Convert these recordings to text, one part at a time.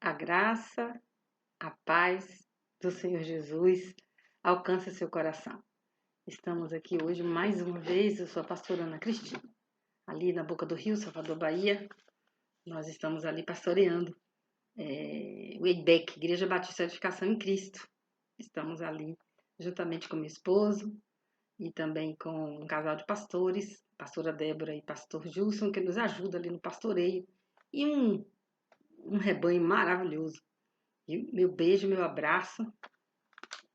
A graça, a paz do Senhor Jesus alcança seu coração. Estamos aqui hoje mais uma vez, eu sou a pastora Ana Cristina, ali na Boca do Rio, Salvador, Bahia. Nós estamos ali pastoreando o EIBEC, Igreja Batista de Edificação em Cristo. Estamos ali juntamente com meu esposo e também com um casal de pastores, pastora Débora e pastor Gilson, que nos ajuda ali no pastoreio, e um rebanho maravilhoso. E meu beijo, meu abraço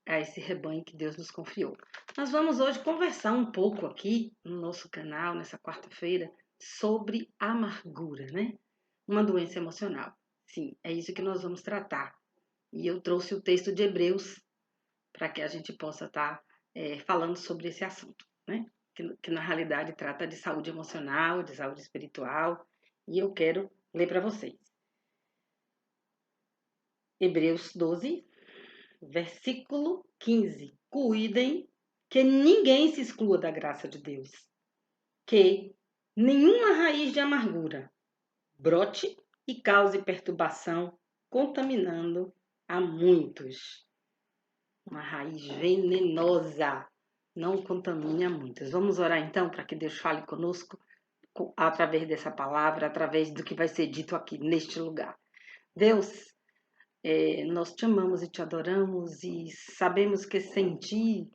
a esse rebanho que Deus nos confiou. Nós vamos hoje conversar um pouco aqui no nosso canal, nessa quarta-feira, sobre amargura, né? Uma doença emocional. Sim, é isso que nós vamos tratar. E eu trouxe o texto de Hebreus para que a gente possa estar falando sobre esse assunto, né? Que na realidade trata de saúde emocional, de saúde espiritual. E eu quero ler para vocês. Hebreus 12, versículo 15. Cuidem que ninguém se exclua da graça de Deus, que nenhuma raiz de amargura brote e cause perturbação, contaminando a muitos. Uma raiz venenosa não contamine a muitos. Vamos orar então para que Deus fale conosco através dessa palavra, através do que vai ser dito aqui neste lugar. Deus, nós te amamos e te adoramos e sabemos que sem ti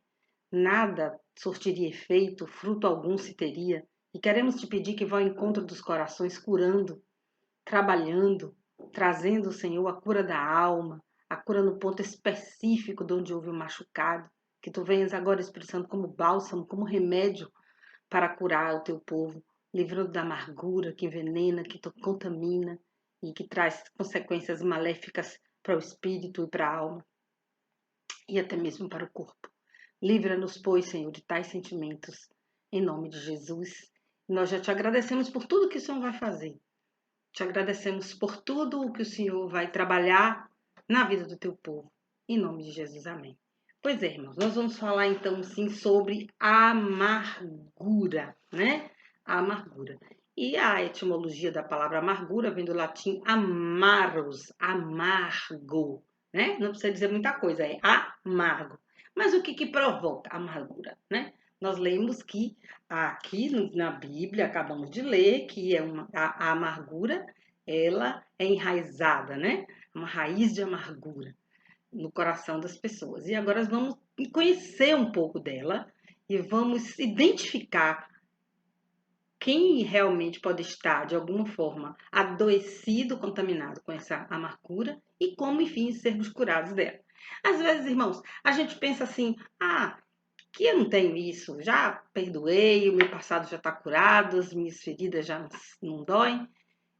nada sortiria efeito, fruto algum se teria. E queremos te pedir que vá ao encontro dos corações, curando, trabalhando, trazendo, Senhor, a cura da alma, a cura no ponto específico de onde houve o machucado. Que tu venhas agora, Espírito Santo, como bálsamo, como remédio para curar o teu povo, livrando da amargura que envenena, que contamina e que traz consequências maléficas para o espírito e para a alma e até mesmo para o corpo. Livra-nos, pois, Senhor, de tais sentimentos, em nome de Jesus. Nós já te agradecemos por tudo que o Senhor vai fazer. Te agradecemos por tudo o que o Senhor vai trabalhar na vida do teu povo. Em nome de Jesus, amém. Pois é, irmãos, nós vamos falar então sim sobre amargura, né? A amargura. E a etimologia da palavra amargura vem do latim amarus, amargo, né? Não precisa dizer muita coisa, é amargo. Mas o que provoca a amargura, né? Nós lemos que aqui na Bíblia, acabamos de ler, que a amargura, ela é enraizada, né? Uma raiz de amargura no coração das pessoas. E agora nós vamos conhecer um pouco dela e vamos identificar quem realmente pode estar, de alguma forma, adoecido, contaminado com essa amargura e como, enfim, sermos curados dela. Às vezes, irmãos, a gente pensa assim, que eu não tenho isso, já perdoei, o meu passado já está curado, as minhas feridas já não doem,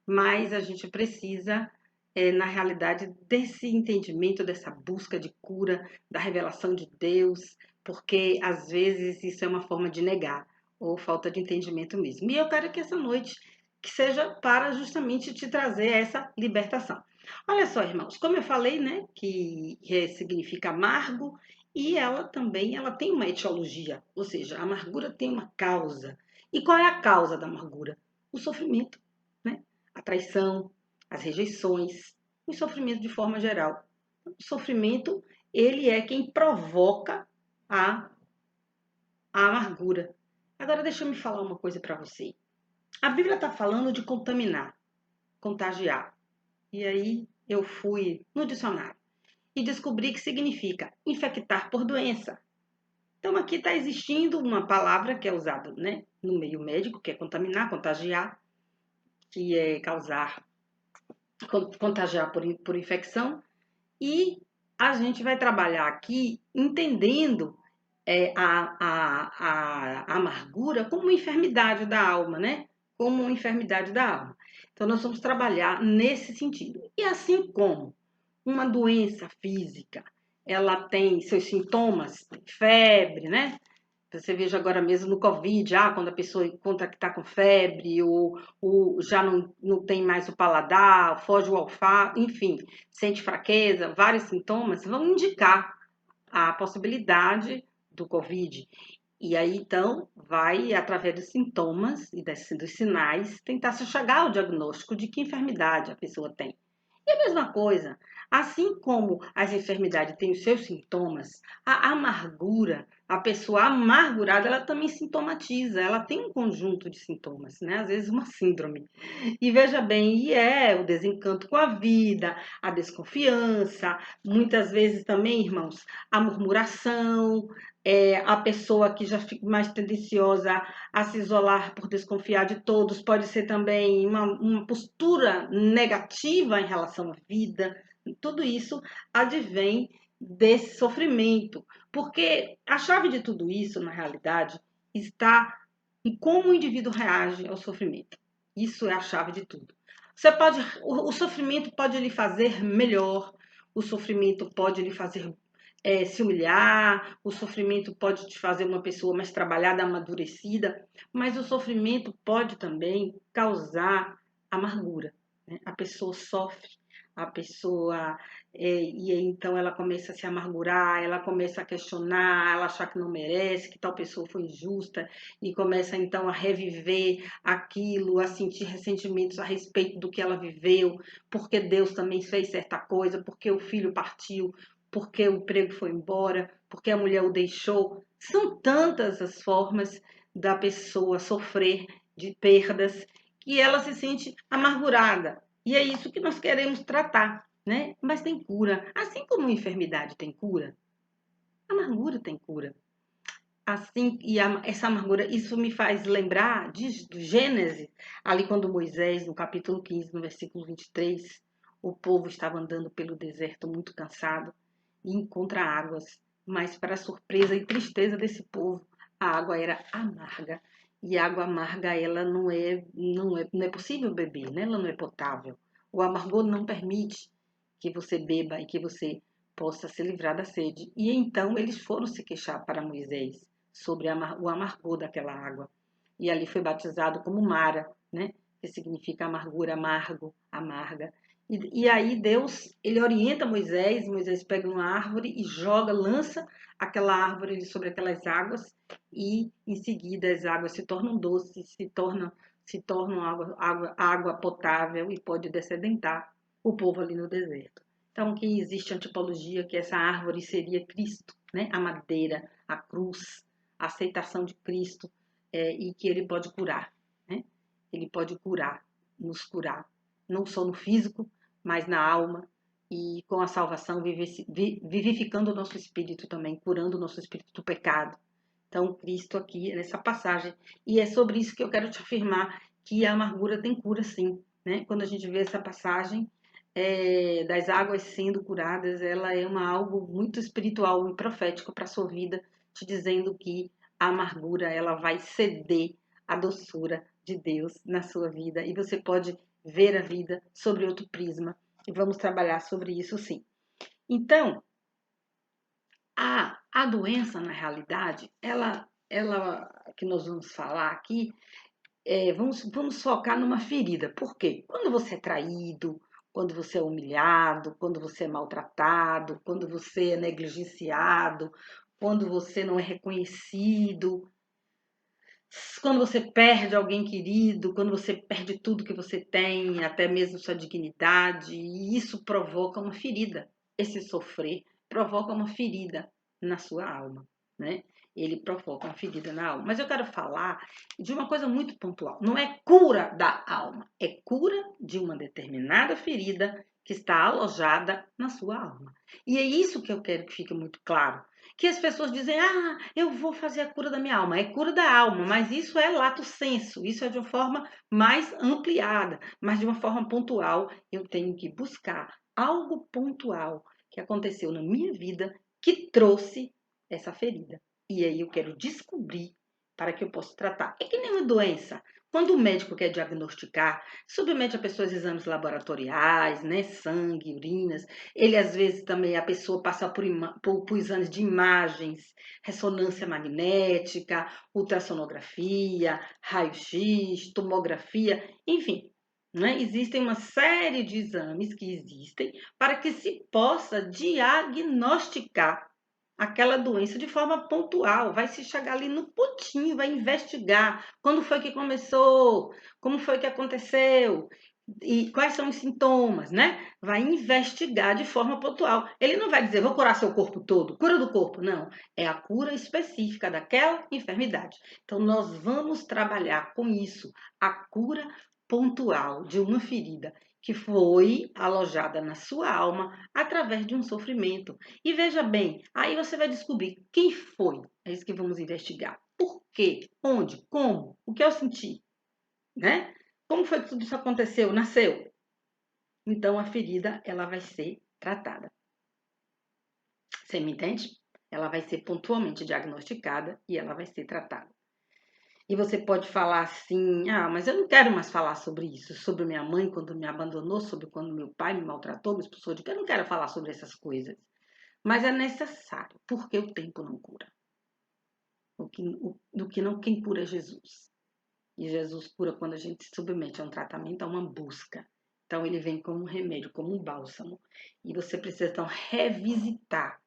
mas a gente precisa, na realidade, desse entendimento, dessa busca de cura, da revelação de Deus, porque às vezes isso é uma forma de negar ou falta de entendimento mesmo. E eu quero que essa noite que seja para justamente te trazer essa libertação. Olha só, irmãos, como eu falei, né, que significa amargo, e ela também tem uma etiologia, ou seja, a amargura tem uma causa. E qual é a causa da amargura? O sofrimento, né? A traição, as rejeições, o sofrimento de forma geral. O sofrimento, ele é quem provoca a, a amargura. Agora deixa eu me falar uma coisa para você. A Bíblia está falando de contaminar, contagiar. E aí eu fui no dicionário e descobri que significa infectar por doença. Então aqui está existindo uma palavra que é usada, né, no meio médico, que é contaminar, contagiar, que é contagiar por infecção. E a gente vai trabalhar aqui entendendo a amargura como uma enfermidade da alma, né? Como uma enfermidade da alma. Então, nós vamos trabalhar nesse sentido. E assim como uma doença física, ela tem seus sintomas, febre, né? Você veja agora mesmo no Covid, quando a pessoa encontra que está com febre, ou já não tem mais o paladar, foge o olfato, enfim, sente fraqueza, vários sintomas, vão indicar a possibilidade do Covid. E aí, então, vai, através dos sintomas e dos sinais, tentar se chegar ao diagnóstico de que enfermidade a pessoa tem. E a mesma coisa, assim como as enfermidades têm os seus sintomas, a amargura, a pessoa amargurada, ela também sintomatiza, ela tem um conjunto de sintomas, né? Às vezes uma síndrome. E veja bem, e é o desencanto com a vida, a desconfiança, muitas vezes também, irmãos, a murmuração, a pessoa que já fica mais tendenciosa a se isolar por desconfiar de todos, pode ser também uma postura negativa em relação à vida. Tudo isso advém desse sofrimento, porque a chave de tudo isso, na realidade, está em como o indivíduo reage ao sofrimento. Isso é a chave de tudo. O sofrimento pode lhe fazer melhor, o sofrimento pode lhe fazer se humilhar, o sofrimento pode te fazer uma pessoa mais trabalhada, amadurecida, mas o sofrimento pode também causar amargura, né? A pessoa sofre, a pessoa e aí, então ela começa a se amargurar, ela começa a questionar, ela achar que não merece, que tal pessoa foi injusta e começa então a reviver aquilo, a sentir ressentimentos a respeito do que ela viveu, porque Deus também fez certa coisa, porque o filho partiu, porque o emprego foi embora, porque a mulher o deixou. São tantas as formas da pessoa sofrer de perdas que ela se sente amargurada. E é isso que nós queremos tratar, né? Mas tem cura. Assim como a enfermidade tem cura, a amargura tem cura. Assim, essa amargura, isso me faz lembrar do Gênesis, ali quando Moisés, no capítulo 15, no versículo 23, o povo estava andando pelo deserto muito cansado e encontra águas, mas para a surpresa e tristeza desse povo, a água era amarga. E a água amarga, ela não é possível beber, né? Ela não é potável. O amargor não permite que você beba e que você possa se livrar da sede. E então eles foram se queixar para Moisés sobre o amargor daquela água. E ali foi batizado como Mara, né? Que significa amargura, amargo, amarga. E aí Deus, ele orienta Moisés, Moisés pega uma árvore e joga, lança aquela árvore sobre aquelas águas e em seguida as águas se tornam doces, se tornam água potável e pode descedentar o povo ali no deserto. Então, que existe a tipologia que essa árvore seria Cristo, né? A madeira, a cruz, a aceitação de Cristo e que ele pode curar, né? Ele pode curar, nos curar, não só no físico, mas na alma e com a salvação vivificando o nosso espírito também, curando o nosso espírito do pecado. Então, Cristo aqui nessa passagem, e é sobre isso que eu quero te afirmar que a amargura tem cura, sim, né? Quando a gente vê essa passagem das águas sendo curadas, ela é algo muito espiritual e profético para a sua vida, te dizendo que a amargura ela vai ceder à doçura de Deus na sua vida e você pode ver a vida sobre outro prisma. E vamos trabalhar sobre isso sim. Então, a doença, na realidade, ela que nós vamos falar aqui, vamos focar numa ferida. Por quê? Quando você é traído, quando você é humilhado, quando você é maltratado, quando você é negligenciado, quando você não é reconhecido, quando você perde alguém querido, quando você perde tudo que você tem, até mesmo sua dignidade, e isso provoca uma ferida. Esse sofrer provoca uma ferida na sua alma, né? Ele provoca uma ferida na alma. Mas eu quero falar de uma coisa muito pontual. Não é cura da alma, é cura de uma determinada ferida que está alojada na sua alma. E é isso que eu quero que fique muito claro que as pessoas dizem, eu vou fazer a cura da minha alma. É cura da alma, mas isso é lato sensu, isso é de uma forma mais ampliada, mas de uma forma pontual. Eu tenho que buscar algo pontual que aconteceu na minha vida que trouxe essa ferida. E aí eu quero descobrir para que eu possa tratar. É que nem uma doença. Quando o médico quer diagnosticar, submete a pessoas a exames laboratoriais, né, sangue, urinas. Ele, às vezes, também, a pessoa passa por exames de imagens, ressonância magnética, ultrassonografia, raio-x, tomografia, enfim. Né? Existem uma série de exames que existem para que se possa diagnosticar aquela doença de forma pontual, vai se chegar ali no pontinho, vai investigar quando foi que começou, como foi que aconteceu, E quais são os sintomas, né? Vai investigar de forma pontual. Ele não vai dizer, vou curar seu corpo todo, cura do corpo, não. É a cura específica daquela enfermidade. Então, nós vamos trabalhar com isso, a cura pontual de uma ferida que foi alojada na sua alma através de um sofrimento. E veja bem, aí você vai descobrir quem foi. É isso que vamos investigar. Por quê? Onde? Como? O que eu senti? Né? Como foi que tudo isso aconteceu? Nasceu. Então a ferida ela vai ser tratada. Você me entende? Ela vai ser pontualmente diagnosticada e ela vai ser tratada. E você pode falar assim: ah, mas eu não quero mais falar sobre isso, sobre minha mãe quando me abandonou, sobre quando meu pai me maltratou, me expulsou de casa. Eu não quero falar sobre essas coisas. Mas é necessário, porque o tempo não cura. Do que não, quem cura é Jesus. E Jesus cura quando a gente se submete a um tratamento, a uma busca. Então, ele vem como um remédio, como um bálsamo. E você precisa, então, revisitar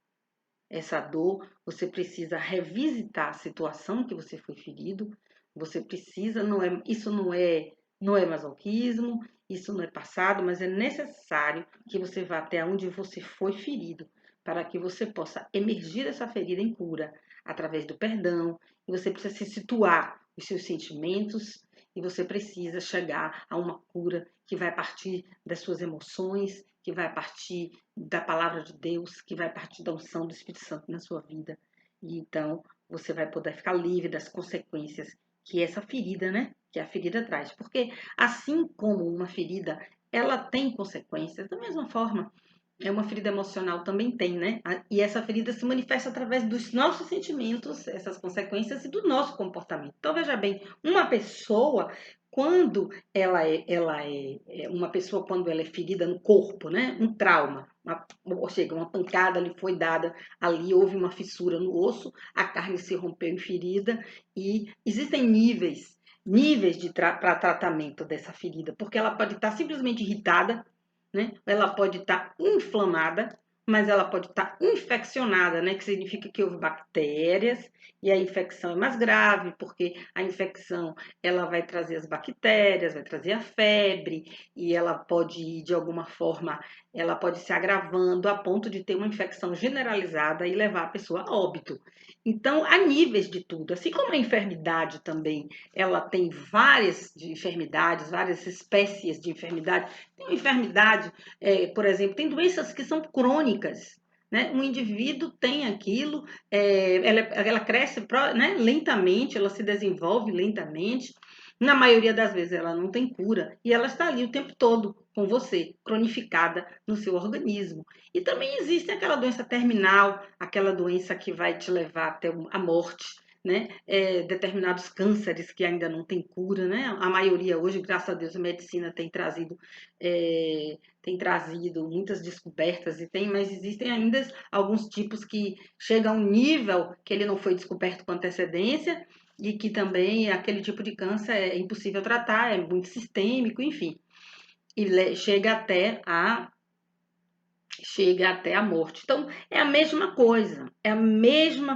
essa dor, você precisa revisitar a situação que você foi ferido, você precisa, não é masoquismo, isso não é passado, mas é necessário que você vá até onde você foi ferido, para que você possa emergir dessa ferida em cura, através do perdão, e você precisa se situar os seus sentimentos, e você precisa chegar a uma cura que vai partir das suas emoções, que vai partir da palavra de Deus, que vai partir da unção do Espírito Santo na sua vida. E então você vai poder ficar livre das consequências que essa ferida, né? Que a ferida traz. Porque assim como uma ferida, ela tem consequências, da mesma forma, é uma ferida emocional também tem, né? E essa ferida se manifesta através dos nossos sentimentos, essas consequências e do nosso comportamento. Então, veja bem, uma pessoa, quando uma pessoa quando ela é ferida no corpo, né? Um trauma, ou seja, uma pancada lhe foi dada, ali houve uma fissura no osso, a carne se rompeu em ferida e existem níveis para tratamento dessa ferida, porque ela pode estar simplesmente irritada, né? Ela pode estar inflamada, mas ela pode estar infeccionada, né? Que significa que houve bactérias e a infecção é mais grave, porque a infecção ela vai trazer as bactérias, vai trazer a febre e ela pode, de alguma forma, ela pode se agravando a ponto de ter uma infecção generalizada e levar a pessoa a óbito. Então, há níveis de tudo. Assim como a enfermidade também, ela tem várias enfermidades, várias espécies de enfermidade. Tem uma enfermidade, por exemplo, tem doenças que são crônicas. Né? Um indivíduo tem aquilo, ela cresce, né, lentamente, ela se desenvolve lentamente. Na maioria das vezes ela não tem cura e ela está ali o tempo todo com você, cronificada no seu organismo. E também existe aquela doença terminal, aquela doença que vai te levar até a morte, né? Determinados cânceres que ainda não tem cura, né? A maioria hoje, graças a Deus, a medicina tem trazido muitas descobertas mas existem ainda alguns tipos que chegam a um nível que ele não foi descoberto com antecedência e que também aquele tipo de câncer é impossível tratar, é muito sistêmico, enfim, e chega até a morte. Então, é a mesma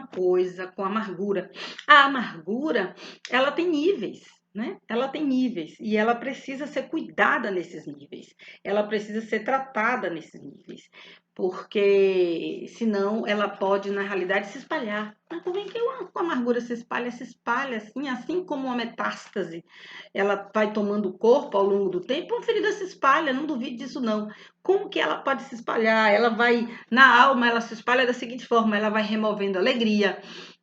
coisa com a amargura. A amargura, ela tem níveis, né? Ela tem níveis e ela precisa ser cuidada nesses níveis. Ela precisa ser tratada nesses níveis, porque senão ela pode, na realidade, se espalhar. Mas como é que a amargura se espalha? Se espalha assim como uma metástase, ela vai tomando corpo ao longo do tempo, a ferida se espalha, não duvide disso não. Como que ela pode se espalhar? Ela vai, na alma, ela se espalha da seguinte forma: ela vai removendo a alegria,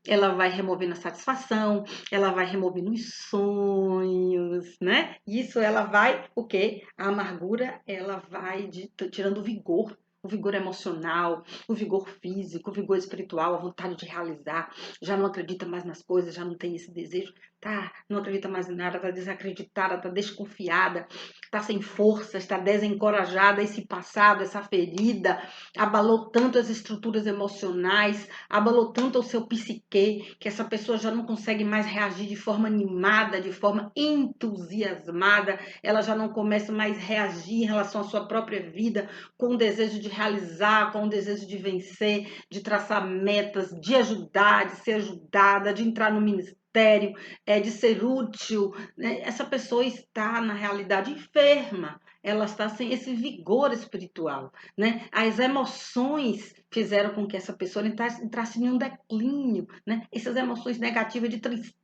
ela vai removendo a satisfação, ela vai removendo os sonhos, né? Isso ela vai, o quê? A amargura, ela vai tirando o vigor emocional, o vigor físico, o vigor espiritual, a vontade de realizar, já não acredita mais nas coisas, já não tem esse desejo, tá? Não acredita mais em nada, tá desacreditada, tá desconfiada, está sem força, está desencorajada. Esse passado, essa ferida, abalou tanto as estruturas emocionais, abalou tanto o seu psique, que essa pessoa já não consegue mais reagir de forma animada, de forma entusiasmada, ela já não começa mais a reagir em relação à sua própria vida, com o desejo de realizar, com o desejo de vencer, de traçar metas, de ajudar, de ser ajudada, de entrar no ministério, critério, de ser útil, né? Essa pessoa está, na realidade, enferma. Ela está sem esse vigor espiritual, né? As emoções fizeram com que essa pessoa entrasse em um declínio, né? Essas emoções negativas de tristeza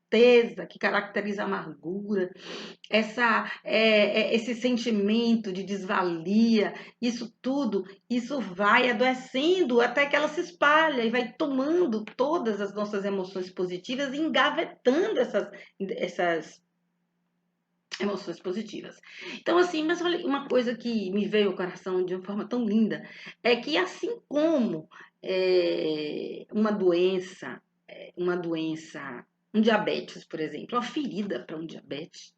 que caracteriza a amargura, esse sentimento de desvalia, isso tudo, isso vai adoecendo até que ela se espalha e vai tomando todas as nossas emoções positivas e engavetando essas emoções positivas. Então, assim, mas olha, uma coisa que me veio ao coração de uma forma tão linda é que assim como uma doença, um diabetes, por exemplo, uma ferida para um diabetes,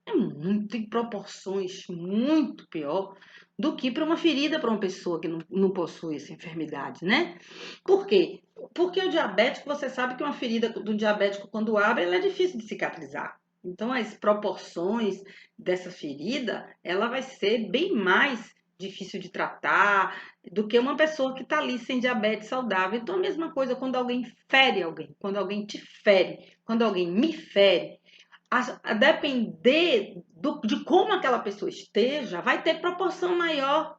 é muito, em proporções muito pior do que para uma ferida para uma pessoa que não possui essa enfermidade, né? Por quê? Porque o diabético, você sabe que uma ferida do diabético, quando abre, ela é difícil de cicatrizar. Então, as proporções dessa ferida, ela vai ser bem mais difícil de tratar do que uma pessoa que está ali sem diabetes saudável. Então, a mesma coisa quando alguém fere alguém, quando alguém te fere, quando alguém me fere, a depender de como aquela pessoa esteja, vai ter proporção maior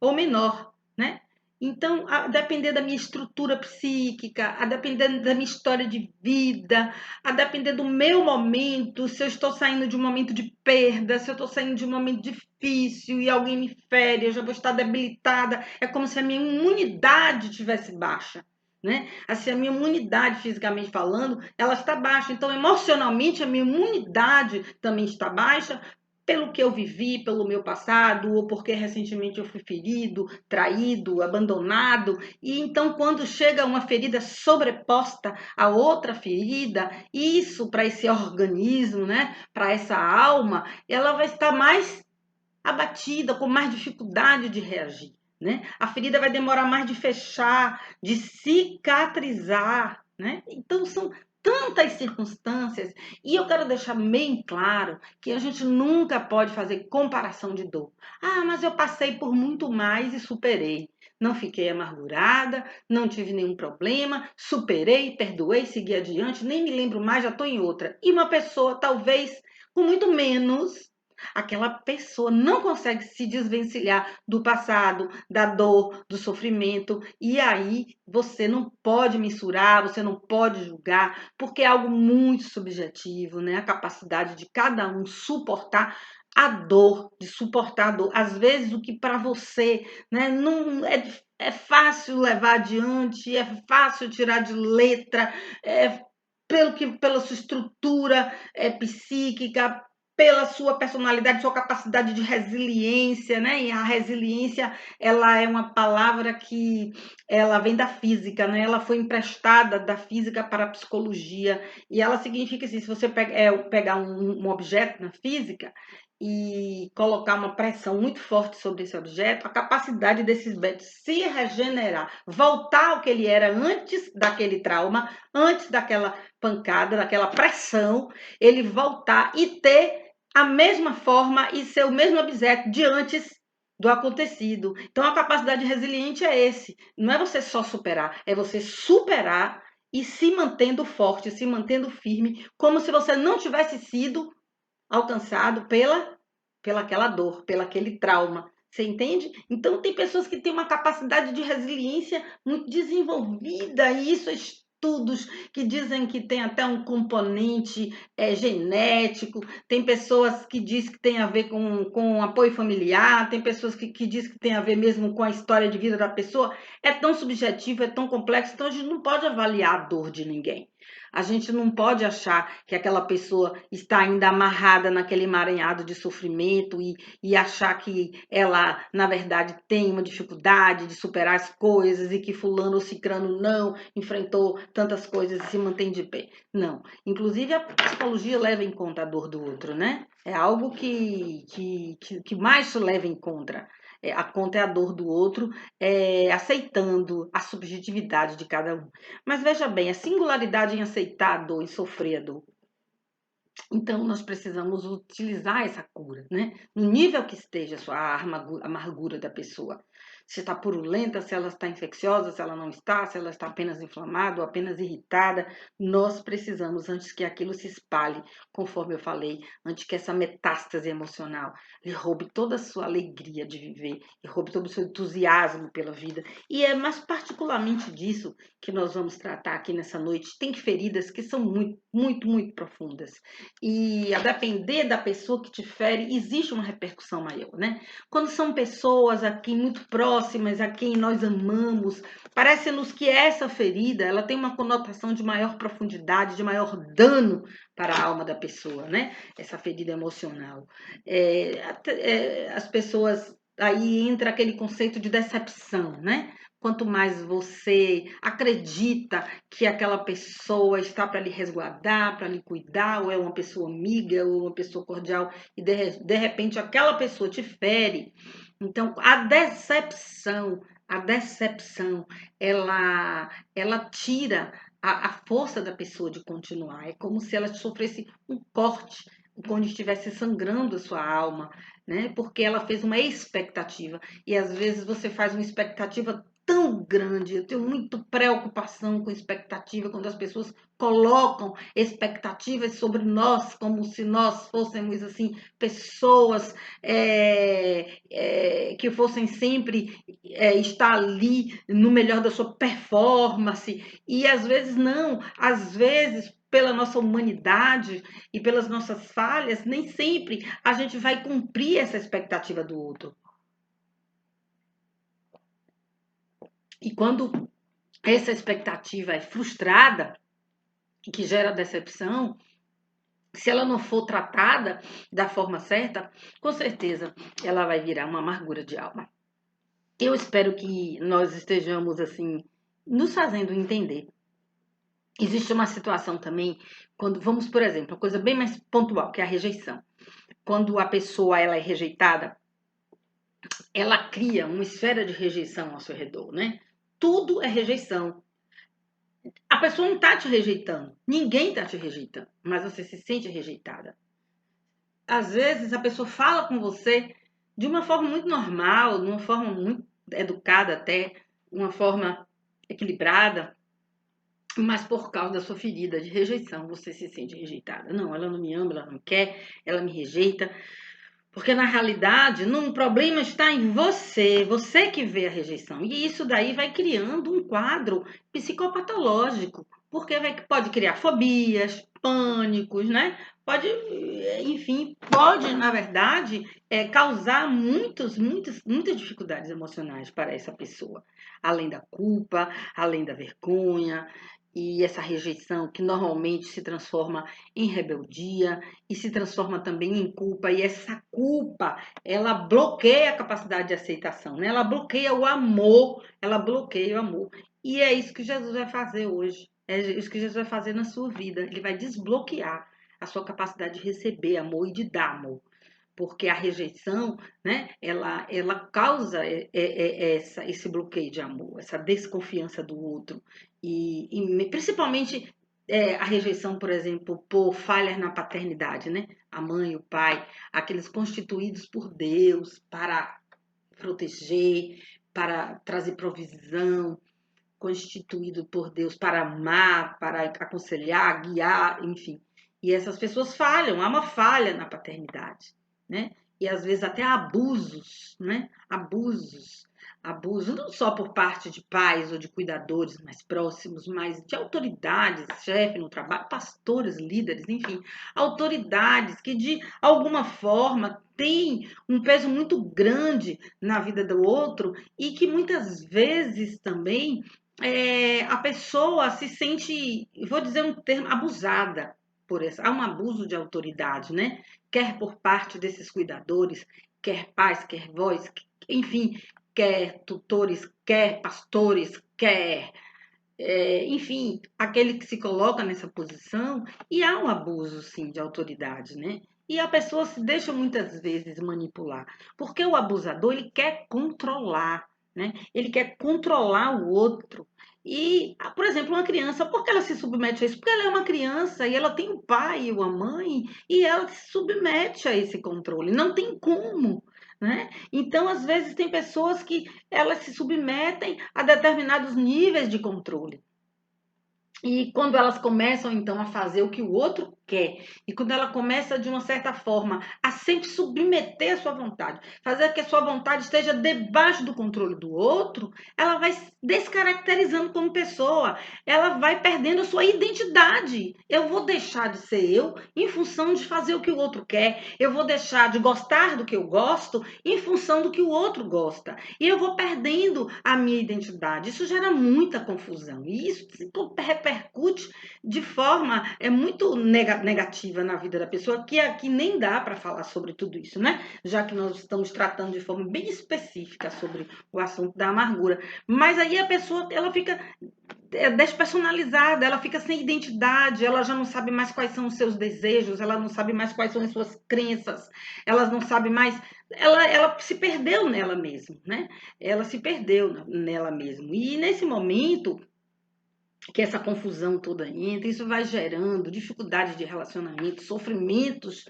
ou menor, né? Então, a depender da minha estrutura psíquica, a depender da minha história de vida, a depender do meu momento, se eu estou saindo de um momento de perda, se eu estou saindo de um momento difícil e alguém me fere, eu já vou estar debilitada. É como se a minha imunidade tivesse baixa, né? Assim, a minha imunidade, fisicamente falando, ela está baixa. Então, emocionalmente, a minha imunidade também está baixa, pelo que eu vivi, pelo meu passado, ou porque recentemente eu fui ferido, traído, abandonado. E então, quando chega uma ferida sobreposta a outra ferida, isso para esse organismo, né, para essa alma, ela vai estar mais abatida, com mais dificuldade de reagir, né? A ferida vai demorar mais de fechar, de cicatrizar, né? Então são tantas circunstâncias e eu quero deixar bem claro que a gente nunca pode fazer comparação de dor. Ah, mas eu passei por muito mais e superei. Não fiquei amargurada, não tive nenhum problema, superei, perdoei, segui adiante, nem me lembro mais, já estou em outra. E uma pessoa, talvez, com muito menos, aquela pessoa não consegue se desvencilhar do passado, da dor, do sofrimento, e aí você não pode mensurar, você não pode julgar, porque é algo muito subjetivo, né? A capacidade de cada um suportar a dor, de suportar a dor. Às vezes o que para você, né, não é fácil levar adiante, é fácil tirar de letra, pela sua estrutura psíquica, pela sua personalidade, sua capacidade de resiliência, né? E a resiliência, ela é uma palavra que ela vem da física, né? Ela foi emprestada da física para a psicologia e ela significa assim, se você pegar um objeto na física e colocar uma pressão muito forte sobre esse objeto, a capacidade desse objeto se regenerar, voltar ao que ele era antes daquele trauma, antes daquela pancada, daquela pressão, ele voltar e ter a mesma forma e ser o mesmo objeto de antes do acontecido. Então, a capacidade resiliente é esse. Não é você só superar, é você superar e se mantendo forte, se mantendo firme, como se você não tivesse sido alcançado pela aquela dor, pela aquele trauma. Você entende? Então, tem pessoas que têm uma capacidade de resiliência muito desenvolvida, e isso é estudos que dizem que tem até um componente genético, tem pessoas que dizem que tem a ver com apoio familiar, tem pessoas que dizem que tem a ver mesmo com a história de vida da pessoa. É tão subjetivo, é tão complexo, então a gente não pode avaliar a dor de ninguém. A gente não pode achar que aquela pessoa está ainda amarrada naquele emaranhado de sofrimento e achar que ela, na verdade, tem uma dificuldade de superar as coisas e que fulano ou cicrano não enfrentou tantas coisas e se mantém de pé. Não. Inclusive, a psicologia leva em conta a dor do outro, né? É algo que mais se leva em conta. A conta é a dor do outro, aceitando a subjetividade de cada um. Mas veja bem, a singularidade em aceitar a dor e sofrer a dor. Então, nós precisamos utilizar essa cura, né? No nível que esteja a sua amargura da pessoa. se está purulenta, se ela está infecciosa, se ela não está, se ela está apenas inflamada ou apenas irritada. Nós precisamos, antes que aquilo se espalhe, conforme eu falei, antes que essa metástase emocional lhe roube toda a sua alegria de viver, e roube todo o seu entusiasmo pela vida. E é mais particularmente disso que nós vamos tratar aqui nessa noite. Tem feridas que são muito, muito, muito profundas. E a depender da pessoa que te fere, existe uma repercussão maior, né? Quando são pessoas aqui muito próximas, a quem nós amamos, parece-nos que essa ferida, ela tem uma conotação de maior profundidade, de maior dano para a alma da pessoa, né? Essa ferida emocional. As pessoas, aí entra aquele conceito de decepção, né? Quanto mais você acredita que aquela pessoa está para lhe resguardar, para lhe cuidar, ou é uma pessoa amiga, ou uma pessoa cordial, e de repente aquela pessoa te fere. Então, a decepção, ela tira a força da pessoa de continuar. É como se ela sofresse um corte quando estivesse sangrando a sua alma, né? Porque ela fez uma expectativa. E às vezes você faz uma expectativa tão grande. Eu tenho muita preocupação com expectativa quando as pessoas colocam expectativas sobre nós, como se nós fôssemos assim pessoas que fossem sempre estar ali no melhor da sua performance. E às vezes não, às vezes pela nossa humanidade e pelas nossas falhas, nem sempre a gente vai cumprir essa expectativa do outro. E quando essa expectativa é frustrada, que gera decepção, se ela não for tratada da forma certa, com certeza ela vai virar uma amargura de alma. Eu espero que nós estejamos assim nos fazendo entender. Existe uma situação também quando vamos, por exemplo, uma coisa bem mais pontual, que é a rejeição. Quando a pessoa ela é rejeitada, ela cria uma esfera de rejeição ao seu redor, né? Tudo é rejeição. A pessoa não está te rejeitando, ninguém está te rejeitando, mas você se sente rejeitada. Às vezes a pessoa fala com você de uma forma muito normal, de uma forma muito educada até, uma forma equilibrada, mas por causa da sua ferida de rejeição, você se sente rejeitada. Não, ela não me ama, ela não quer, ela me rejeita. Porque na realidade, o problema está em você, você que vê a rejeição. E isso daí vai criando um quadro psicopatológico, porque pode criar fobias, pânicos, né? Pode, enfim, pode, na verdade, causar muitas dificuldades emocionais para essa pessoa. Além da culpa, além da vergonha, e essa rejeição que normalmente se transforma em rebeldia e se transforma também em culpa, e essa culpa, ela bloqueia a capacidade de aceitação, né? Ela bloqueia o amor, ela bloqueia o amor. E é isso que Jesus vai fazer hoje, é isso que Jesus vai fazer na sua vida, ele vai desbloquear a sua capacidade de receber amor e de dar amor. Porque a rejeição, né, ela causa esse bloqueio de amor, essa desconfiança do outro. E principalmente a rejeição, por exemplo, por falhas na paternidade, né? A mãe, o pai, aqueles constituídos por Deus para proteger, para trazer provisão, constituído por Deus para amar, para aconselhar, guiar, enfim. E essas pessoas falham, há uma falha na paternidade, né? E às vezes até abusos, né? Abusos não só por parte de pais ou de cuidadores mais próximos, mas de autoridades, chefe no trabalho, pastores, líderes, enfim, autoridades que de alguma forma têm um peso muito grande na vida do outro e que muitas vezes também a pessoa se sente, vou dizer um termo, abusada por essa. Há um abuso de autoridade, né? Quer por parte desses cuidadores, quer pais, quer vós, enfim, quer tutores, quer pastores, quer, enfim, aquele que se coloca nessa posição, e há um abuso, sim, de autoridade, né? E a pessoa se deixa muitas vezes manipular, porque o abusador, ele quer controlar, né? Ele quer controlar o outro. E, por exemplo, uma criança, por que ela se submete a isso? Porque ela é uma criança e ela tem o pai e a mãe e ela se submete a esse controle. Não tem como, né? Então, às vezes, tem pessoas que elas se submetem a determinados níveis de controle. E quando elas começam, então, a fazer o que o outro quer, e quando ela começa, de uma certa forma, a sempre submeter a sua vontade, fazer que a sua vontade esteja debaixo do controle do outro, ela vai se descaracterizando como pessoa, ela vai perdendo a sua identidade. Eu vou deixar de ser eu em função de fazer o que o outro quer, eu vou deixar de gostar do que eu gosto em função do que o outro gosta, e eu vou perdendo a minha identidade. Isso gera muita confusão, e isso repercute de forma muito negativa na vida da pessoa, que aqui nem dá para falar sobre tudo isso, né? Já que nós estamos tratando de forma bem específica sobre o assunto da amargura. Mas aí a pessoa, ela fica despersonalizada, ela fica sem identidade, ela já não sabe mais quais são os seus desejos, ela não sabe mais quais são as suas crenças, ela não sabe mais, ela se perdeu nela mesma, né? Ela se perdeu nela mesma. E nesse momento que essa confusão toda entra, isso vai gerando dificuldades de relacionamento, sofrimentos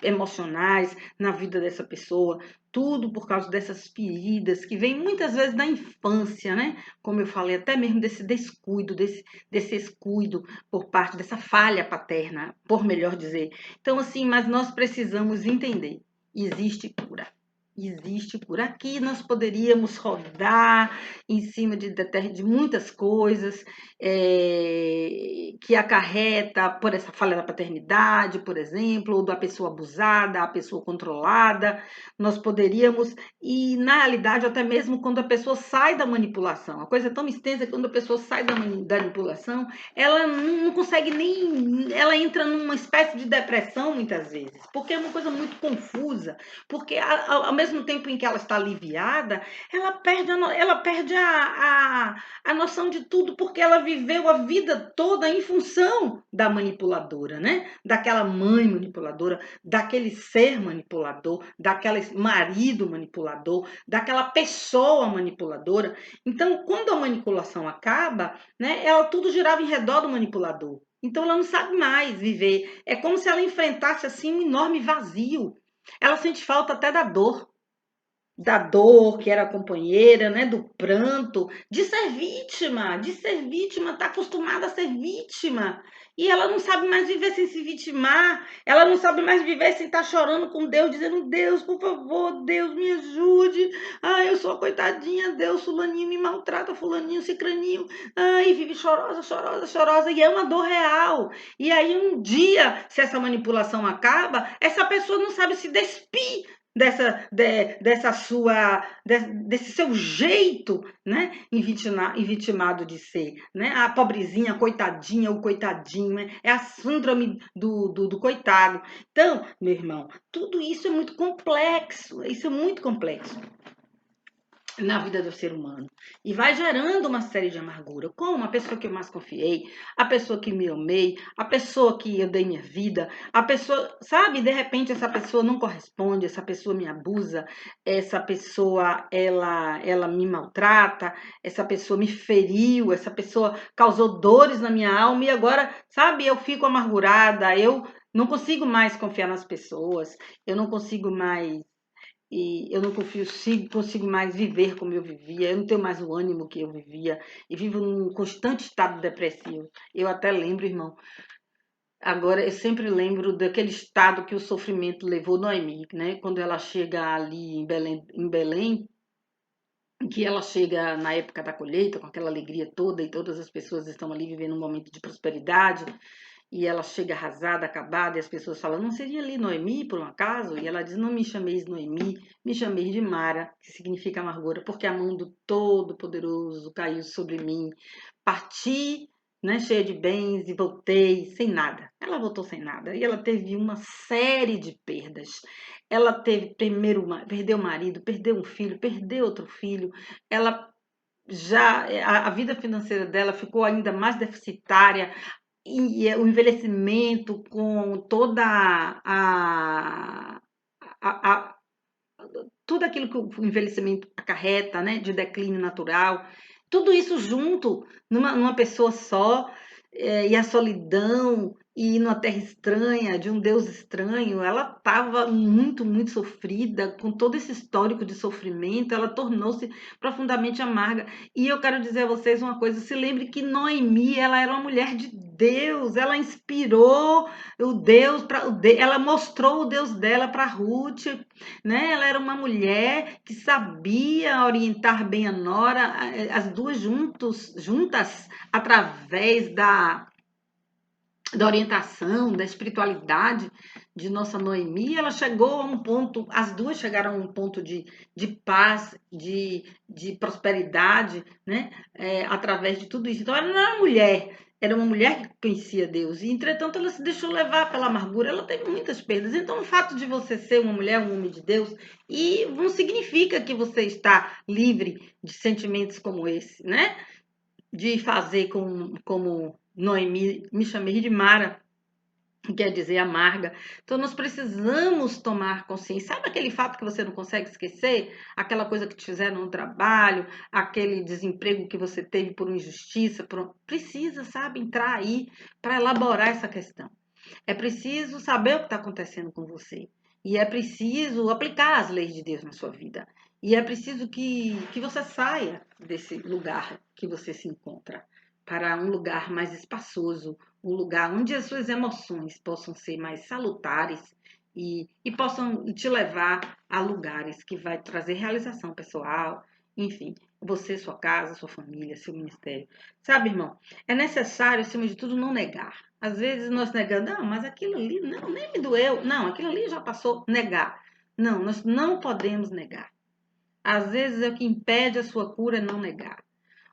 emocionais na vida dessa pessoa, tudo por causa dessas feridas que vêm muitas vezes da infância, né? Como eu falei, até mesmo desse descuido, desse descuido por parte dessa falha paterna, por melhor dizer. Então, assim, mas nós precisamos entender, existe cura. Existe por aqui, nós poderíamos rodar em cima de muitas coisas que acarreta por essa falha da paternidade, por exemplo, ou da pessoa abusada, a pessoa controlada. Nós poderíamos, e na realidade, até mesmo quando a pessoa sai da manipulação, a coisa é tão extensa que quando a pessoa sai da manipulação, ela não consegue nem. Ela entra numa espécie de depressão muitas vezes, porque é uma coisa muito confusa, porque ao mesmo tempo em que ela está aliviada, ela perde a noção de tudo, porque ela viveu a vida toda em função da manipuladora, né? Daquela mãe manipuladora, daquele ser manipulador, daquele marido manipulador, daquela pessoa manipuladora. Então, quando a manipulação acaba, né, ela tudo girava em redor do manipulador. Então, ela não sabe mais viver. É como se ela enfrentasse assim um enorme vazio. Ela sente falta até da dor que era companheira, né, do pranto, de ser vítima, está acostumada a ser vítima. E ela não sabe mais viver sem se vitimar, ela não sabe mais viver sem estar chorando com Deus, dizendo: Deus, por favor, Deus, me ajude. Ai, eu sou a coitadinha, Deus, fulaninho me maltrata, fulaninho, cicraninho. Ai, vive chorosa, chorosa, chorosa. E é uma dor real. E aí um dia, se essa manipulação acaba, essa pessoa não sabe se despir desse seu jeito, né, invitimado de ser, né, a pobrezinha, a coitadinha, o coitadinho, né, é a síndrome do coitado. Então, meu irmão, tudo isso é muito complexo, isso é muito complexo na vida do ser humano. E vai gerando uma série de amargura. Como a pessoa que eu mais confiei, a pessoa que me amei, a pessoa que eu dei minha vida, a pessoa, sabe, de repente essa pessoa não corresponde, essa pessoa me abusa, essa pessoa ela me maltrata, essa pessoa me feriu, essa pessoa causou dores na minha alma e agora, sabe, eu fico amargurada, eu não consigo mais confiar nas pessoas, eu não consigo mais e eu não consigo mais viver como eu vivia, eu não tenho mais o ânimo que eu vivia e vivo num constante estado depressivo. Eu até lembro, irmão, agora eu sempre lembro daquele estado que o sofrimento levou Noemi, né? Quando ela chega ali em Belém, que ela chega na época da colheita, com aquela alegria toda e todas as pessoas estão ali vivendo um momento de prosperidade, e ela chega arrasada, acabada, e as pessoas falam: não seria ali Noemi, por um acaso? E ela diz: não me chameis Noemi, me chameis de Mara, que significa amargura, porque a mão do Todo-Poderoso caiu sobre mim. Parti, né, cheia de bens, e voltei sem nada. Ela voltou sem nada, e ela teve uma série de perdas. Ela teve, primeiro, perdeu o marido, perdeu um filho, perdeu outro filho, ela já a vida financeira dela ficou ainda mais deficitária, e o envelhecimento com toda a- tudo aquilo que o envelhecimento acarreta, né, de declínio natural, tudo isso junto numa pessoa só, e a solidão. e numa terra estranha, de um Deus estranho, ela estava muito, muito sofrida, com todo esse histórico de sofrimento, ela tornou-se profundamente amarga. E eu quero dizer a vocês uma coisa, se lembre que Noemi, ela era uma mulher de Deus, ela inspirou o Deus, ela mostrou o Deus dela para Ruth, né? Ela era uma mulher que sabia orientar bem a nora, as duas juntas, através da orientação, da espiritualidade de nossa Noemi, ela chegou a um ponto, as duas chegaram a um ponto de paz, de prosperidade, né? Através de tudo isso. Então, ela não era uma mulher, era uma mulher que conhecia Deus, e entretanto ela se deixou levar pela amargura, ela teve muitas perdas. Então, o fato de você ser uma mulher, um homem de Deus, e não significa que você está livre de sentimentos como esse, né? De fazer como Noemi, me chamei de Mara, quer dizer amarga. Então, nós precisamos tomar consciência. Sabe aquele fato que você não consegue esquecer? Aquela coisa que te fizeram no trabalho, aquele desemprego que você teve por injustiça? Precisa, sabe, entrar aí para elaborar essa questão. É preciso saber o que está acontecendo com você. E é preciso aplicar as leis de Deus na sua vida. E é preciso que você saia desse lugar que você se encontra para um lugar mais espaçoso, um lugar onde as suas emoções possam ser mais salutares e possam te levar a lugares que vai trazer realização pessoal, enfim, você, sua casa, sua família, seu ministério. Sabe, irmão, é necessário, acima de tudo, não negar. Às vezes nós negamos, não, mas aquilo ali não, nem me doeu. Não, aquilo ali já passou. Negar. Não, nós não podemos negar. Às vezes é o que impede a sua cura não negar.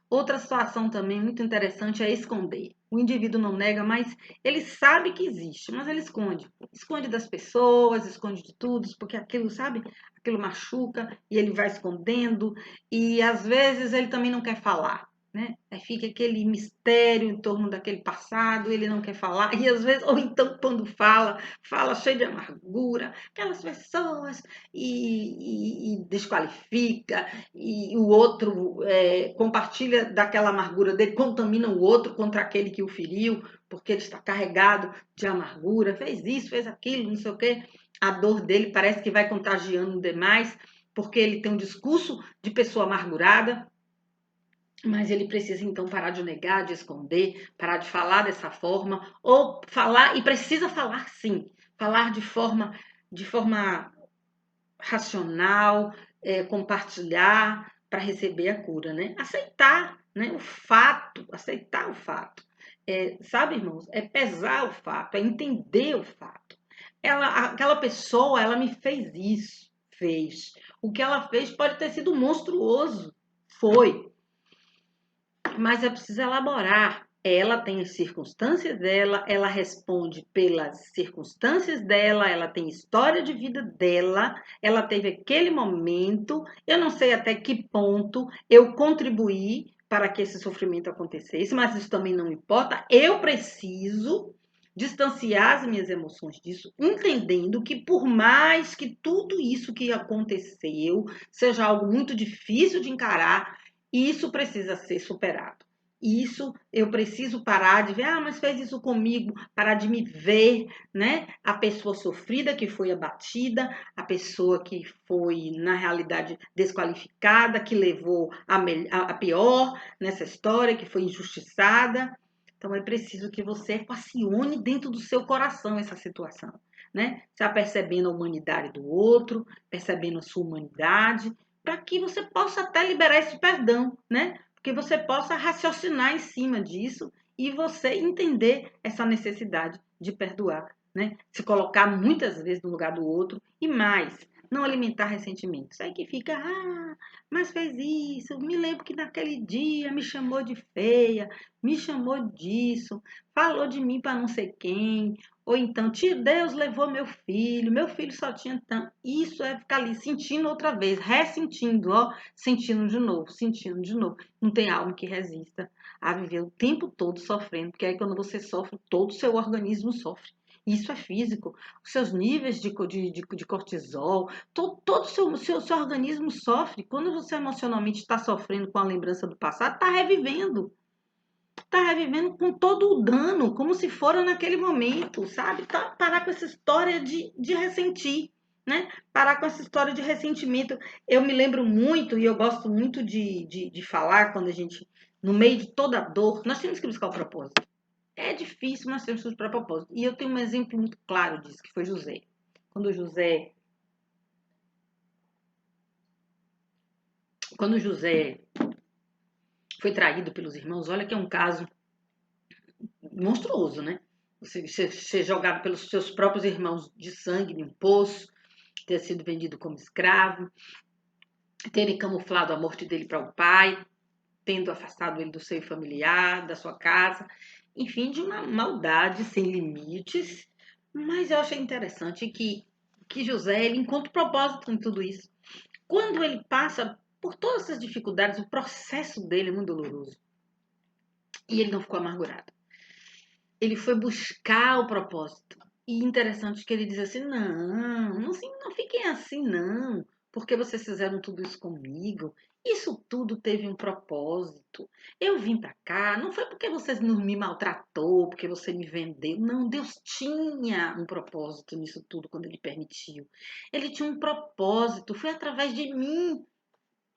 Outra situação também muito interessante é esconder. O indivíduo não nega, mas ele sabe que existe, mas ele esconde. Esconde das pessoas, esconde de tudo, porque aquilo, sabe? Aquilo machuca e ele vai escondendo. E às vezes ele também não quer falar, né? Aí fica aquele mistério em torno daquele passado, ele não quer falar. E às vezes, ou então quando fala, fala cheio de amargura, aquelas pessoas e desqualifica e o outro compartilha daquela amargura dele, contamina o outro contra aquele que o feriu, porque ele está carregado de amargura, fez isso, fez aquilo, não sei o quê. A dor dele parece que vai contagiando demais, porque ele tem um discurso de pessoa amargurada, mas ele precisa então parar de negar, de esconder, parar de falar dessa forma, ou falar, e precisa falar sim, falar de forma racional, compartilhar para receber a cura, né? Aceitar, né? O fato, aceitar o fato. Sabe, irmãos? É pesar o fato, é entender o fato. Aquela pessoa, ela me fez isso, fez. O que ela fez pode ter sido monstruoso, foi, mas é preciso elaborar. Ela tem as circunstâncias dela, ela responde pelas circunstâncias dela, ela tem história de vida dela, ela teve aquele momento. Eu não sei até que ponto eu contribuí para que esse sofrimento acontecesse, mas isso também não importa. Eu preciso distanciar as minhas emoções disso, entendendo que por mais que tudo isso que aconteceu seja algo muito difícil de encarar, isso precisa ser superado. Isso eu preciso parar de ver, mas fez isso comigo, parar de me ver, né? A pessoa sofrida que foi abatida, a pessoa que foi, na realidade, desqualificada, que levou a pior nessa história, que foi injustiçada. Então é preciso que você equacione dentro do seu coração essa situação, né? Já percebendo a humanidade do outro, percebendo a sua humanidade, para que você possa até liberar esse perdão, né? Que você possa raciocinar em cima disso e você entender essa necessidade de perdoar, né? Se colocar muitas vezes no lugar do outro e mais, não alimentar ressentimentos. Aí que fica, mas fez isso, me lembro que naquele dia me chamou de feia, me chamou disso, falou de mim para não sei quem, ou então, Deus levou meu filho só tinha tanto. Isso é ficar ali sentindo outra vez, ressentindo, ó, sentindo de novo. Não tem alma que resista a viver o tempo todo sofrendo, porque aí quando você sofre, todo o seu organismo sofre. Isso é físico, os seus níveis de cortisol, todo o seu organismo sofre. Quando você emocionalmente está sofrendo com a lembrança do passado, está revivendo. tá revivendo com todo o dano, como se fora naquele momento, sabe? Tá, parar com essa história de ressentir, né? Parar com essa história de ressentimento. Eu me lembro muito, e eu gosto muito de falar quando a gente, no meio de toda a dor, nós temos que buscar o propósito. É difícil, mas temos que buscar o propósito. E eu tenho um exemplo muito claro disso, que foi José. Quando José, quando José foi traído pelos irmãos, olha que é um caso monstruoso, né? Você ser jogado pelos seus próprios irmãos de sangue em um poço, ter sido vendido como escravo, terem camuflado a morte dele para o pai, tendo afastado ele do seio familiar, da sua casa, enfim, de uma maldade sem limites. Mas eu achei interessante que José ele encontra o propósito em tudo isso. Quando ele passa por todas essas dificuldades, o processo dele é muito doloroso. E ele não ficou amargurado. Ele foi buscar o propósito. E interessante que ele diz assim: não fiquem assim, não, porque vocês fizeram tudo isso comigo. Isso tudo teve um propósito. Eu vim para cá, não foi porque vocês não me maltratou, porque você me vendeu. Não, Deus tinha um propósito nisso tudo quando ele permitiu. Ele tinha um propósito. Foi através de mim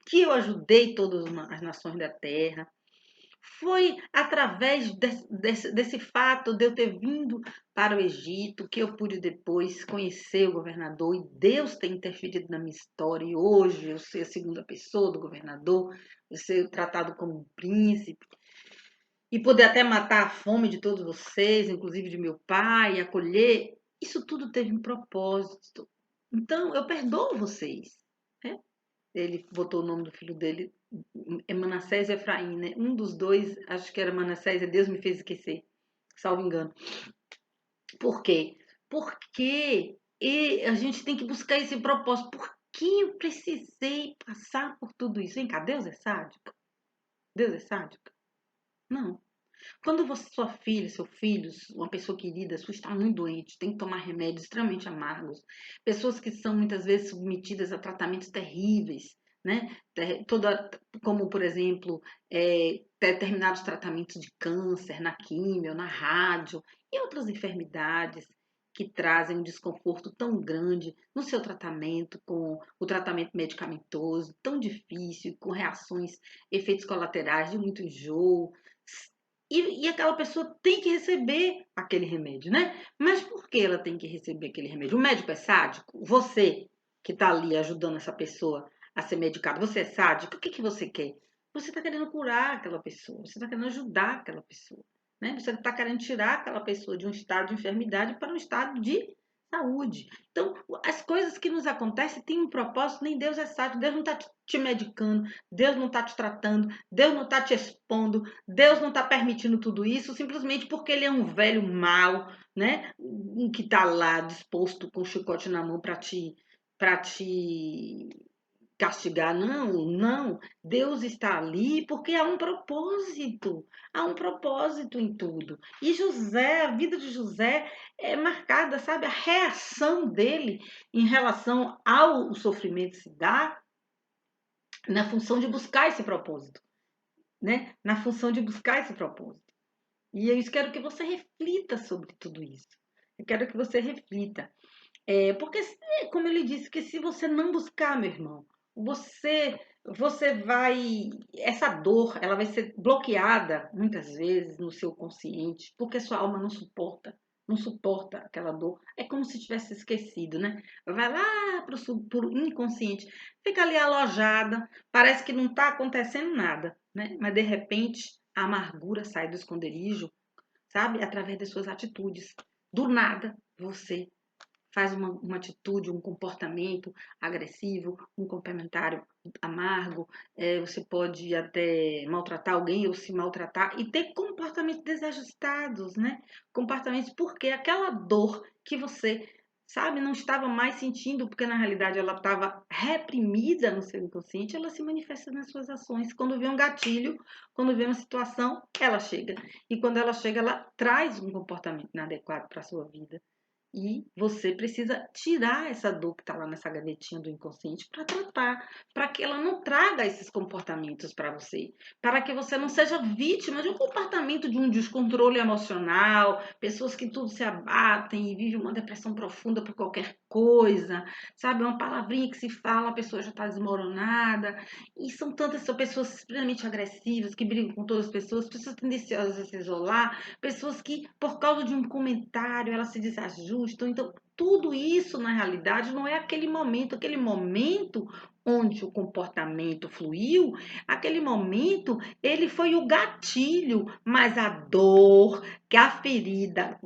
que eu ajudei todas as nações da terra. Foi através desse fato de eu ter vindo para o Egito que eu pude depois conhecer o governador e Deus tem interferido na minha história. E hoje eu ser a segunda pessoa do governador, eu ser tratado como um príncipe e poder até matar a fome de todos vocês, inclusive de meu pai, e acolher. Isso tudo teve um propósito. Então eu perdoo vocês. Né? Ele botou o nome do filho dele, é Manassés e Efraim, né? Um dos dois, acho que era Manassés, e Deus me fez esquecer, salvo engano. Por quê? Porque a gente tem que buscar esse propósito. Por que eu precisei passar por tudo isso? Vem cá, Deus é sádico? Deus é sádico? Não. Quando você, sua filha, seu filho, uma pessoa querida sua está muito doente, tem que tomar remédios extremamente amargos, pessoas que são muitas vezes submetidas a tratamentos terríveis, né? Como, por exemplo, determinados tratamentos de câncer, na químio, na rádio e outras enfermidades que trazem um desconforto tão grande no seu tratamento, com o tratamento medicamentoso, tão difícil, com reações, efeitos colaterais de muito enjoo, e aquela pessoa tem que receber aquele remédio, né? Mas por que ela tem que receber aquele remédio? O médico é sádico? Você que está ali ajudando essa pessoa a ser medicada, você é sádico? O que você quer? Você está querendo curar aquela pessoa, você está querendo ajudar aquela pessoa, né? Você está querendo tirar aquela pessoa de um estado de enfermidade para um estado de saúde. Então, as coisas que nos acontecem têm um propósito, nem Deus é sádico, Deus não está te medicando, Deus não está te tratando, Deus não está te expondo, Deus não está permitindo tudo isso simplesmente porque ele é um velho mau, né? Que está lá disposto com o chicote na mão para te castigar. Não, não. Deus está ali porque há um propósito. Há um propósito em tudo. E José, a vida de José é marcada, sabe? A reação dele em relação ao sofrimento se dá na função de buscar esse propósito, né? Na função de buscar esse propósito. E eu quero que você reflita sobre tudo isso. Eu quero que você reflita. Porque, como ele disse, que se você não buscar, meu irmão, você vai. Essa dor, ela vai ser bloqueada muitas vezes no seu consciente, porque sua alma não suporta. Não suporta aquela dor. É como se tivesse esquecido, né? Vai lá para o inconsciente, fica ali alojada, parece que não está acontecendo nada, né? Mas de repente a amargura sai do esconderijo, sabe? Através das suas atitudes. Do nada, você faz uma atitude, um comportamento agressivo, um comentário amargo, você pode até maltratar alguém ou se maltratar e ter comportamentos desajustados, né? Comportamentos porque aquela dor que você, sabe, não estava mais sentindo, porque na realidade ela estava reprimida no seu inconsciente, ela se manifesta nas suas ações. Quando vê um gatilho, quando vê uma situação, ela chega. E quando ela chega, ela traz um comportamento inadequado para a sua vida. E você precisa tirar essa dor que está lá nessa gavetinha do inconsciente para tratar, para que ela não traga esses comportamentos para você, para que você não seja vítima de um comportamento de um descontrole emocional, pessoas que tudo se abatem e vivem uma depressão profunda por qualquer coisa, sabe? Uma palavrinha que se fala, a pessoa já está desmoronada. E são são pessoas extremamente agressivas, que brigam com todas as pessoas tendenciosas a se isolar, pessoas que, por causa de um comentário, elas se desajustam. Então, tudo isso, na realidade, não é aquele momento onde o comportamento fluiu, aquele momento, ele foi o gatilho, mas a dor, que a ferida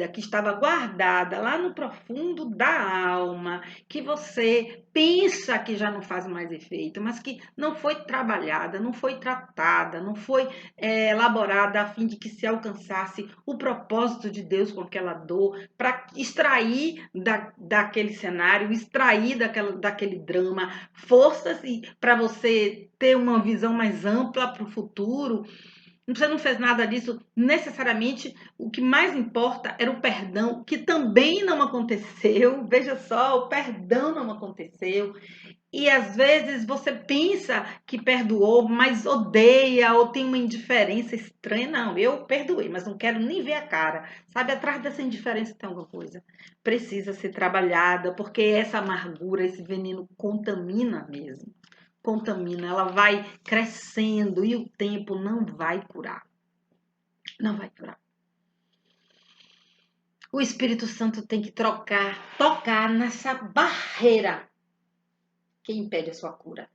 que estava guardada lá no profundo da alma, que você pensa que já não faz mais efeito, mas que não foi trabalhada, não foi tratada, não foi elaborada a fim de que se alcançasse o propósito de Deus com aquela dor, para extrair daquele cenário, extrair daquele drama forças para você ter uma visão mais ampla para o futuro. Você não fez nada disso necessariamente. O que mais importa era o perdão, que também não aconteceu. Veja só, o perdão não aconteceu. E às vezes você pensa que perdoou, mas odeia ou tem uma indiferença estranha. Não, eu perdoei, mas não quero nem ver a cara. Sabe, atrás dessa indiferença tem alguma coisa. Precisa ser trabalhada, porque essa amargura, esse veneno contamina mesmo. Contamina, ela vai crescendo e o tempo não vai curar. Não vai curar. O Espírito Santo tem que tocar nessa barreira que impede a sua cura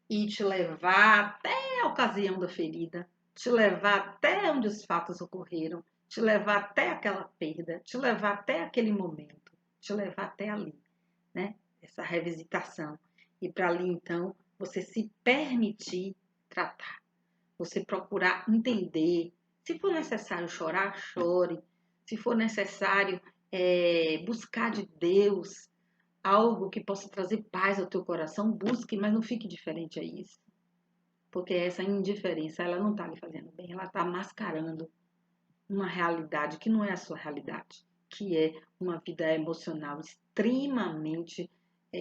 e te levar até a ocasião da ferida, te levar até onde os fatos ocorreram, te levar até aquela perda, te levar até aquele momento, te levar até ali, né? Essa revisitação. E para ali, então, você se permitir tratar, você procurar entender. Se for necessário chorar, chore. Se for necessário buscar de Deus algo que possa trazer paz ao teu coração, busque, mas não fique diferente a isso. Porque essa indiferença, ela não está lhe fazendo bem, ela está mascarando uma realidade que não é a sua realidade, que é uma vida emocional extremamente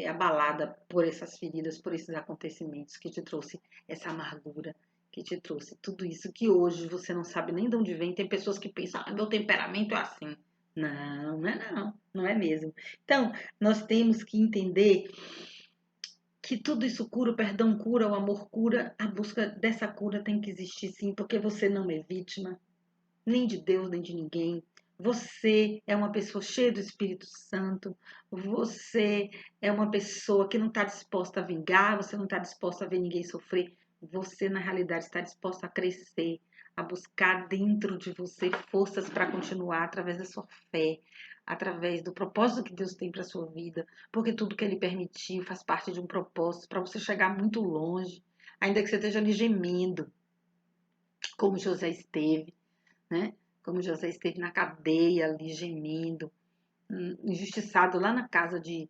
abalada por essas feridas, por esses acontecimentos que te trouxe essa amargura, que te trouxe tudo isso que hoje você não sabe nem de onde vem. Tem pessoas que pensam, meu temperamento é assim. Não, não é não, não é mesmo. Então, nós temos que entender que tudo isso cura, o perdão cura, o amor cura, a busca dessa cura tem que existir sim, porque você não é vítima, nem de Deus, nem de ninguém. Você é uma pessoa cheia do Espírito Santo. Você é uma pessoa que não está disposta a vingar, você não está disposta a ver ninguém sofrer. Você, na realidade, está disposta a crescer, a buscar dentro de você forças para continuar através da sua fé, através do propósito que Deus tem para a sua vida, porque tudo que Ele permitiu faz parte de um propósito para você chegar muito longe, ainda que você esteja ali gemendo, como José esteve, né? Como José esteve na cadeia ali gemendo, injustiçado lá na casa de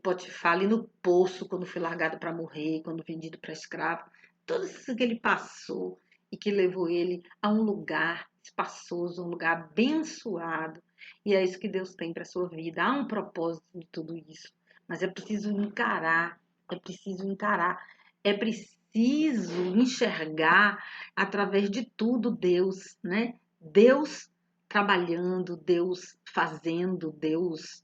Potifar, ali no poço, quando foi largado para morrer, quando vendido para escravo. Tudo isso que ele passou e que levou ele a um lugar espaçoso, um lugar abençoado. E é isso que Deus tem para a sua vida. Há um propósito de tudo isso. Mas é preciso encarar, é preciso encarar, é preciso enxergar através de tudo Deus, né? Deus trabalhando, Deus fazendo, Deus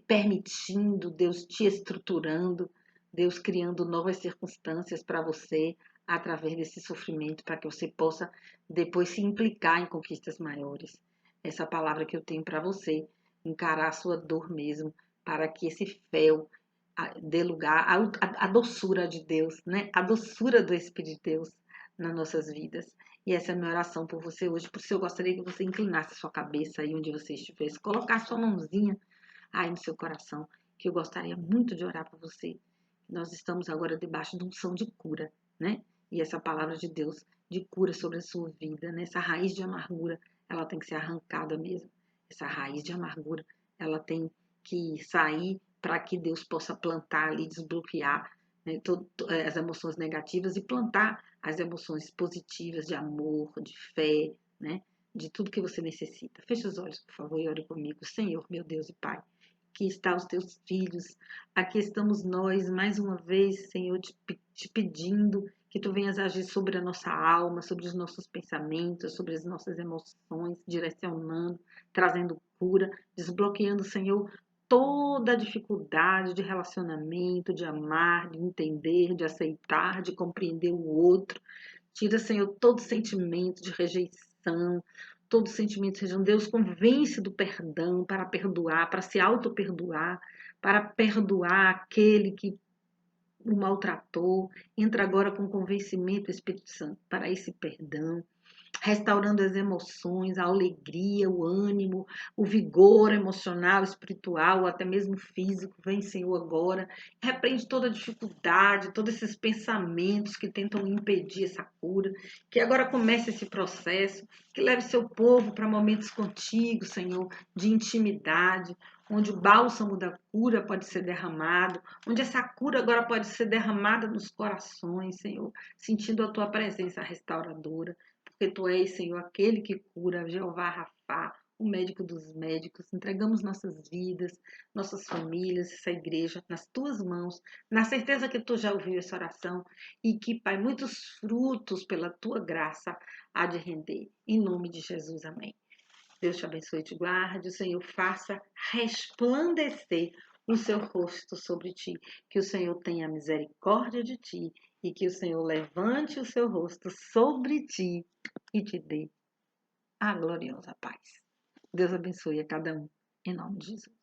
permitindo, Deus te estruturando, Deus criando novas circunstâncias para você através desse sofrimento, para que você possa depois se implicar em conquistas maiores. Essa palavra que eu tenho para você, encarar a sua dor mesmo, para que esse fel dê lugar à doçura de Deus, né? A doçura do Espírito de Deus nas nossas vidas. E essa é a minha oração por você hoje. Por isso eu gostaria que você inclinasse a sua cabeça aí onde você estivesse, colocasse sua mãozinha aí no seu coração, que eu gostaria muito de orar por você. Nós estamos agora debaixo de um som de cura, né? E essa palavra de Deus de cura sobre a sua vida, né? Essa raiz de amargura, ela tem que ser arrancada mesmo. Essa raiz de amargura, ela tem que sair para que Deus possa plantar ali, desbloquear, né, as emoções negativas e plantar as emoções positivas de amor, de fé, né? de tudo que você necessita. Feche os olhos, por favor, e ore comigo. Senhor, meu Deus e Pai, aqui estão os teus filhos, aqui estamos nós, mais uma vez, Senhor, te pedindo que tu venhas agir sobre a nossa alma, sobre os nossos pensamentos, sobre as nossas emoções, direcionando, trazendo cura, desbloqueando, Senhor, toda a dificuldade de relacionamento, de amar, de entender, de aceitar, de compreender o outro. Tira, Senhor, todo sentimento de rejeição, todo sentimento, Senhor. Deus, convence do perdão para perdoar, para se auto-perdoar, para perdoar aquele que o maltratou. Entra agora com convencimento, Espírito Santo, para esse perdão, restaurando as emoções, a alegria, o ânimo, o vigor emocional, espiritual, ou até mesmo físico. Vem, Senhor, agora. Repreende toda a dificuldade, todos esses pensamentos que tentam impedir essa cura. Que agora comece esse processo, que leve seu povo para momentos contigo, Senhor, de intimidade, onde o bálsamo da cura pode ser derramado, onde essa cura agora pode ser derramada nos corações, Senhor, sentindo a tua presença restauradora. Porque tu és, Senhor, aquele que cura, Jeová Rafá, o médico dos médicos. Entregamos nossas vidas, nossas famílias, essa igreja nas tuas mãos, na certeza que tu já ouviu essa oração e que, Pai, muitos frutos pela tua graça há de render. Em nome de Jesus, amém. Deus te abençoe e te guarde. O Senhor faça resplandecer o seu rosto sobre ti. Que o Senhor tenha misericórdia de ti e que o Senhor levante o seu rosto sobre ti e te dê a gloriosa paz. Deus abençoe a cada um, em nome de Jesus.